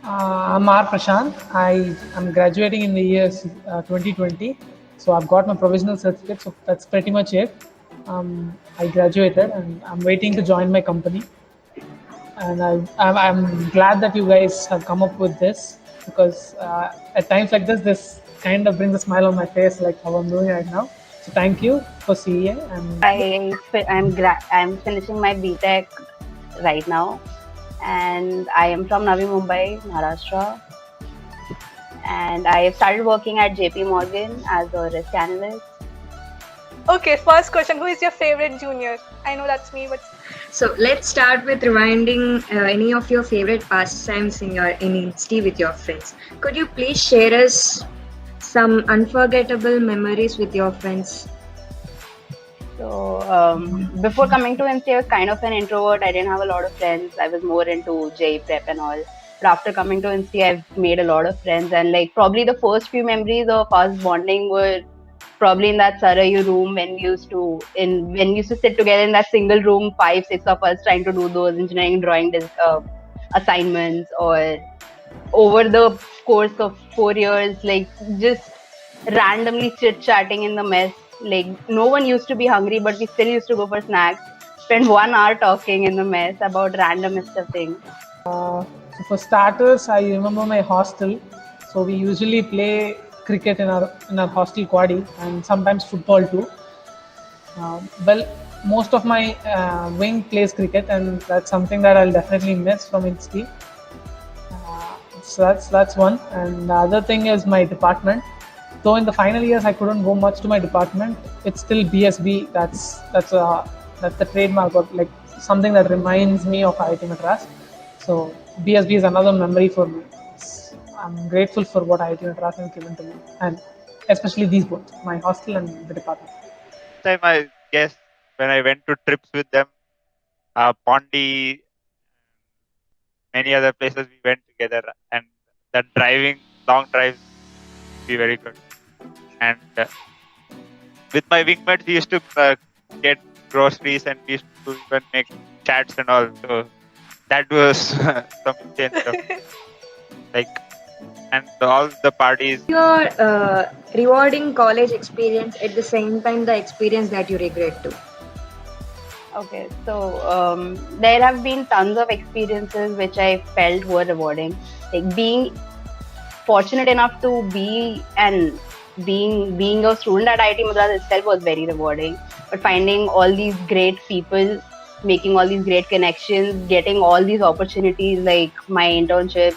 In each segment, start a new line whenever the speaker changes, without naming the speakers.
I'm R. Prashant. I am graduating in the year 2020. So I've got my provisional certificate. So that's pretty much it. I graduated and I'm waiting to join my company. And I'm glad that you guys have come up with this because at times like this kind of brings a smile on my face, like how I'm doing right now. So thank you for CA. And
I'm finishing my BTech right now, and I am from Navi Mumbai, Maharashtra. And I have started working at JP Morgan as a risk analyst.
Okay, first question. Who is your favorite junior? I know that's me, but
So let's start with rewinding any of your favorite pastimes in Insti with your friends. Could you please share us some unforgettable memories with your friends?
So before coming to NC, I was kind of an introvert. I didn't have a lot of friends. I was more into JE prep and all. But after coming to NC, I've made a lot of friends, and like probably the first few memories of us bonding were probably in that Sarayu room when we used to sit together in that single room, 5, 6 of us trying to do those engineering drawing assignments, or over the course of 4 years, like just randomly chit chatting in the mess. Like no one used to be hungry, but we still used to go for snacks. Spend 1 hour talking in the mess about random stuff things.
so for starters, I remember my hostel. So we usually play cricket in our hostel quaddy and sometimes football too. Well, most of my wing plays cricket, and that's something that I'll definitely miss from Insti. So that's one. And the other thing is my department. Though in the final years I couldn't go much to my department, it's still BSB. That's the trademark of like something that reminds me of IIT Madras. So BSB is another memory for me. I'm grateful for what IIT Madras has given to me, and especially these both, my hostel and the department.
Time I guess when I went to trips with them, Pondi, many other places we went together, and that driving long drives be very good. And with my wingmates, we used to get groceries and we used to even make chats and all. So that was some insane stuff. Like, and all the parties.
Your rewarding college experience at the same time the experience that you regret too.
Okay, so there have been tons of experiences which I felt were rewarding. Like being fortunate enough to being a student at IIT Madras itself was very rewarding. But finding all these great people, making all these great connections, getting all these opportunities like my internships,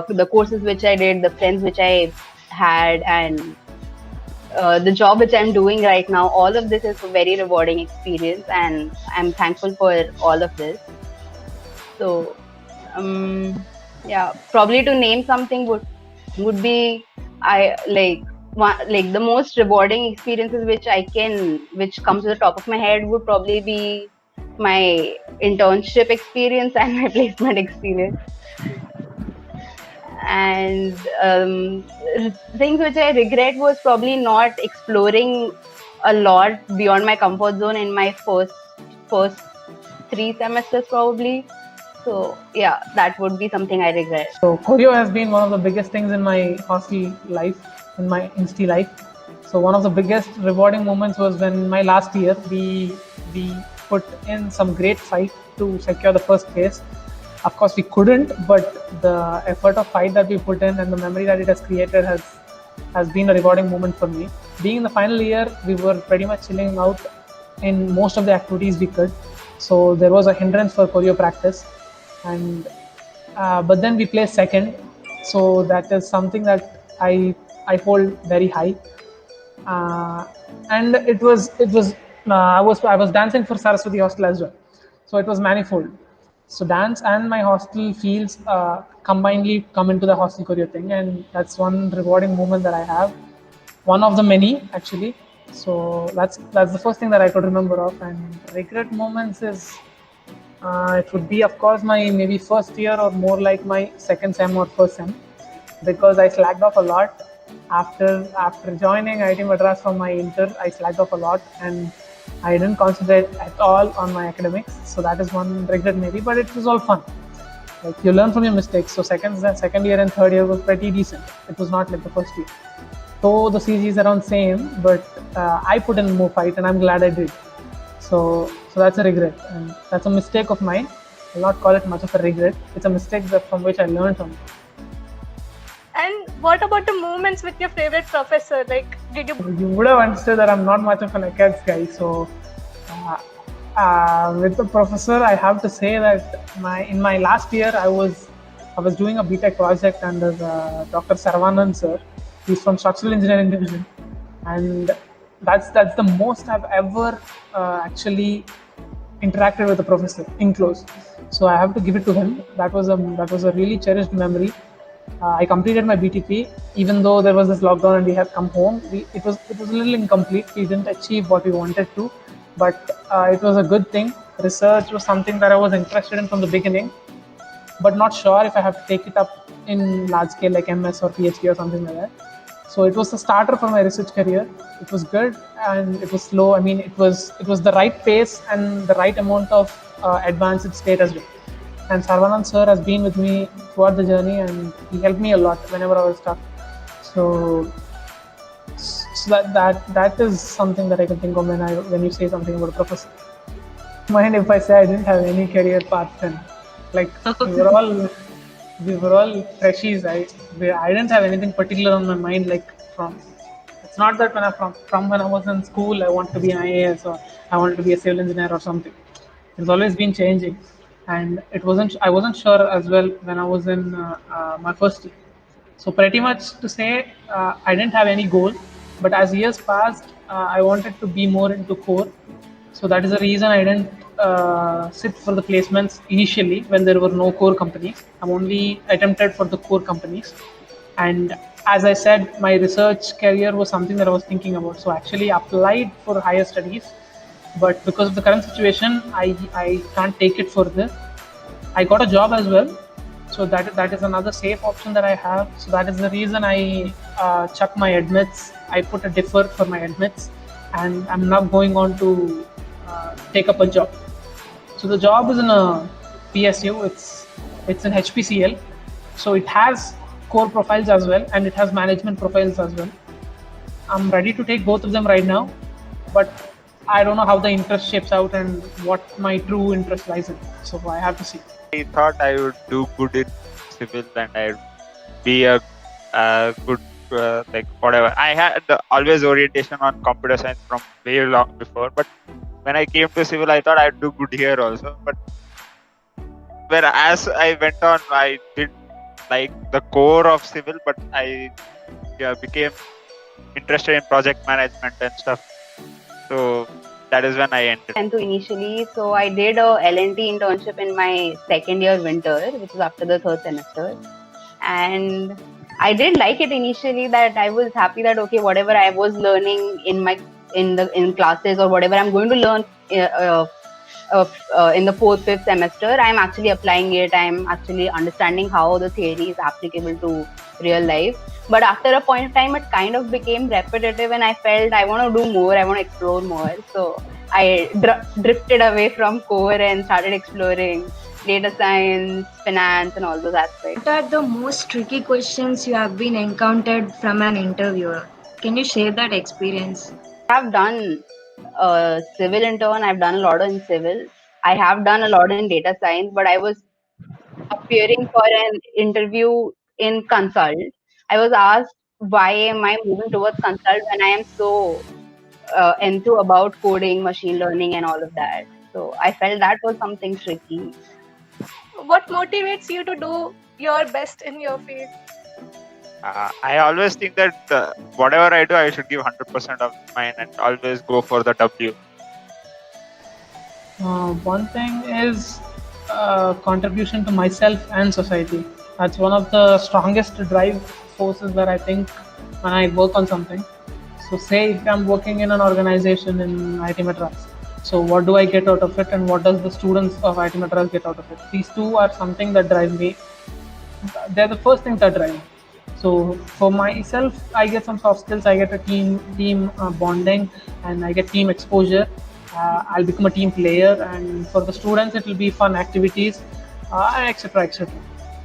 the courses which I did, the friends which I had, and the job which I'm doing right now, all of this is a very rewarding experience, and I'm thankful for all of this. So, yeah, probably to name something would be the most rewarding experiences which comes to the top of my head would probably be my internship experience and my placement experience. And things which I regret was probably not exploring a lot beyond my comfort zone in my first 3 semesters probably. So yeah, that would be something I regret.
So choreo has been one of the biggest things in my hostel life, in my Insti life. So one of the biggest rewarding moments was when my last year we put in some great fight to secure the first place. Of course, we couldn't, but the effort of fight that we put in and the memory that it has created has been a rewarding moment for me. Being in the final year, we were pretty much chilling out in most of the activities we could. So there was a hindrance for choreo practice, and but then we placed second. So that is something that I hold very high. And it was I was dancing for Saraswati Hostel as well. So it was manifold. So dance and my hostel feels combinedly come into the hostel choreo thing, and that's one rewarding moment that I have. One of the many actually. So that's the first thing that I could remember of. And regret moments is it would be of course my maybe first year or more like my second sem or first sem, because I slacked off a lot after joining IIT Madras from my inter. I slacked off a lot and I didn't concentrate at all on my academics. So that is one regret maybe, but it was all fun. Like you learn from your mistakes. So second year and third year was pretty decent. It was not like the first year. So the CG is around same, but I put in more fight, and I'm glad I did. So that's a regret, and that's a mistake of mine. I'll not call it much of a regret. It's a mistake from which I learned from.
And what about the moments with your favorite professor? Like, did you?
You would have understood that I'm not much of an accounts guy. So with the professor, I have to say that in my last year, I was doing a BTech project under Dr. Saravanan sir. He's from Structural Engineering Division, and that's the most I've ever actually interacted with the professor in close. So I have to give it to him. That was a really cherished memory. I completed my BTP, even though there was this lockdown and we had come home. It was a little incomplete. We didn't achieve what we wanted to, but it was a good thing. Research was something that I was interested in from the beginning, but not sure if I have to take it up in large scale like MS or PhD or something like that. So it was the starter for my research career. It was good and it was slow. I mean, it was the right pace and the right amount of advanced state as well. And Saravanan sir has been with me throughout the journey, and he helped me a lot whenever I was stuck. So that is something that I can think of when you say something about a professor. Mind if I say I didn't have any career path then? Like we were all freshies. I didn't have anything particular on my mind. Like it's not that when I was in school I want to be an IAS or I wanted to be a civil engineer or something. It's always been changing, and I wasn't sure as well when I was in my first year. So pretty much to say I didn't have any goal, but as years passed, I wanted to be more into core. So that is the reason I didn't sit for the placements initially when there were no core companies. I'm only attempted for the core companies. And as I said, my research career was something that I was thinking about. So I actually applied for higher studies, but because of the current situation, I can't take it further. I got a job as well. So that is another safe option that I have. So that is the reason I chuck my admits. I put a defer for my admits, and I'm not going on to take up a job. So the job is in a PSU. It's an HPCL. So it has core profiles as well, and it has management profiles as well. I'm ready to take both of them right now, but I don't know how the interest shapes out and what my true interest lies in. So I have to see.
I thought I would do good in civil and I'd be a good like whatever. I had always orientation on computer science from way long before, but when I came to civil, I thought I'd do good here also. But as I went on, I did like the core of civil, but I became interested in project management and stuff. So that is when I entered.
And so initially, so I did a L&T internship in my second year winter, which was after the third semester. And I did like it initially, that I was happy that, okay, whatever I was learning in classes or whatever I'm going to learn in the fourth, fifth semester, I'm actually applying it. I'm actually understanding how the theory is applicable to real life. But after a point of time, it kind of became repetitive, and I felt I want to do more. I want to explore more. So I drifted away from core and started exploring data science, finance, and all those aspects.
What are the most tricky questions you have been encountered from an interviewer? Can you share that experience?
I've done a civil intern. I've done a lot in civil. I have done a lot in data science, but I was appearing for an interview in consult. I was asked, why am I moving towards consult when I am so enthused about coding, machine learning, and all of that? So I felt that was something tricky.
What motivates you to do your best in your field?
I always think that whatever I do, I should give 100% of mine and always go for the W.
One thing is contribution to myself and society. That's one of the strongest drive forces that I think when I work on something. So say if I'm working in an organization in IIT Madras, so what do I get out of it, and what does the students of IIT Madras get out of it? These two are something that drive me. They're the first things that drive me. So for myself, I get some soft skills. I get a team bonding, and I get team exposure. I'll become a team player, and for the students, it will be fun activities. etc. etc.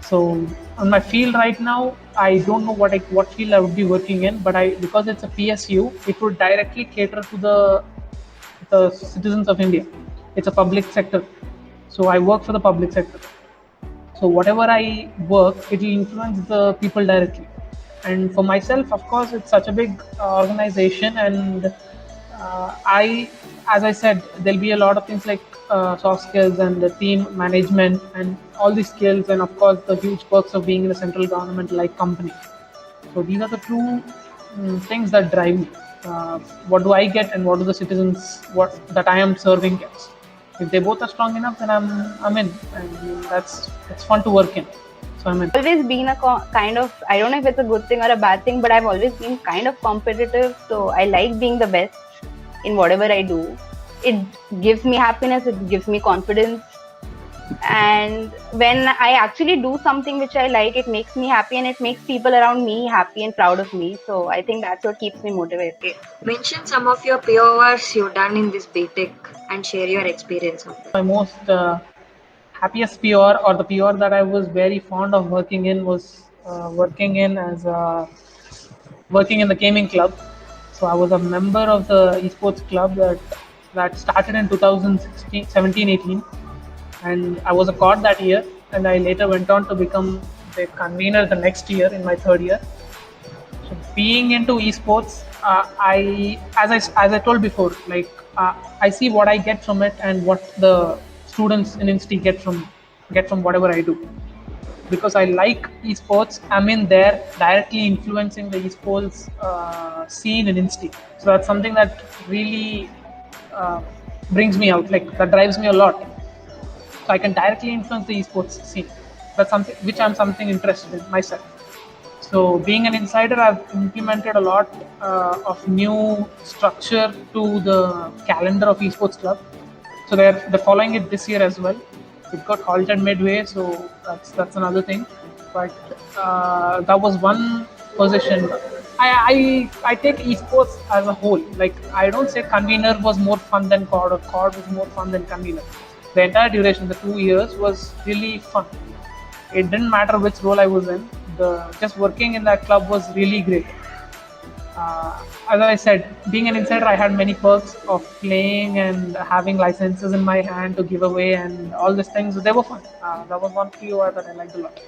So on my field right now, I don't know what field I would be working in, but because it's a PSU, it would directly cater to the citizens of India. It's a public sector, so I work for the public sector. So whatever I work, it will influence the people directly. And for myself, of course, it's such a big organization, and as I said, there'll be a lot of things like soft skills and the team management and all these skills, and of course, the huge perks of being in a central government-like company. So these are the two things that drive me. What do I get, and what do the citizens what that I am serving gets? If they both are strong enough, then I'm in, and it's fun to work in. So I'm in.
Always been a kind of, I don't know if it's a good thing or a bad thing, but I've always been kind of competitive. So I like being the best in whatever I do. It gives me happiness, it gives me confidence. And when I actually do something which I like, it makes me happy and it makes people around me happy and proud of me. So I think that's what keeps me motivated.
Okay. Mention some of your PORs you've done in this BTech and share your experience of it.
My most happiest PR, or the PR that I was very fond of working in, was working in the gaming club. So I was a member of the esports club that started in 2016, 17, 18, and I was a COD that year, and I later went on to become the convener the next year in my third year. So being into esports, as I told before, like I see what I get from it and what the students in Insti get from whatever I do. Because I like esports, I'm in there directly influencing the esports scene in Insti. So that's something that really brings me out, like that drives me a lot. So I can directly influence the esports scene. That's something which I'm interested in myself. So being an insider, I've implemented a lot of new structure to the calendar of esports club. So they're following it this year as well. It got halted midway, so that's another thing. But that was one position. I take esports as a whole. Like, I don't say convener was more fun than COD or COD was more fun than convener. The entire duration, the 2 years, was really fun. It didn't matter which role I was in. Just working in that club was really great. As I said, being an insider, I had many perks of playing and having licenses in my hand to give away and all these things. They were fun. That was one POI that I liked a lot.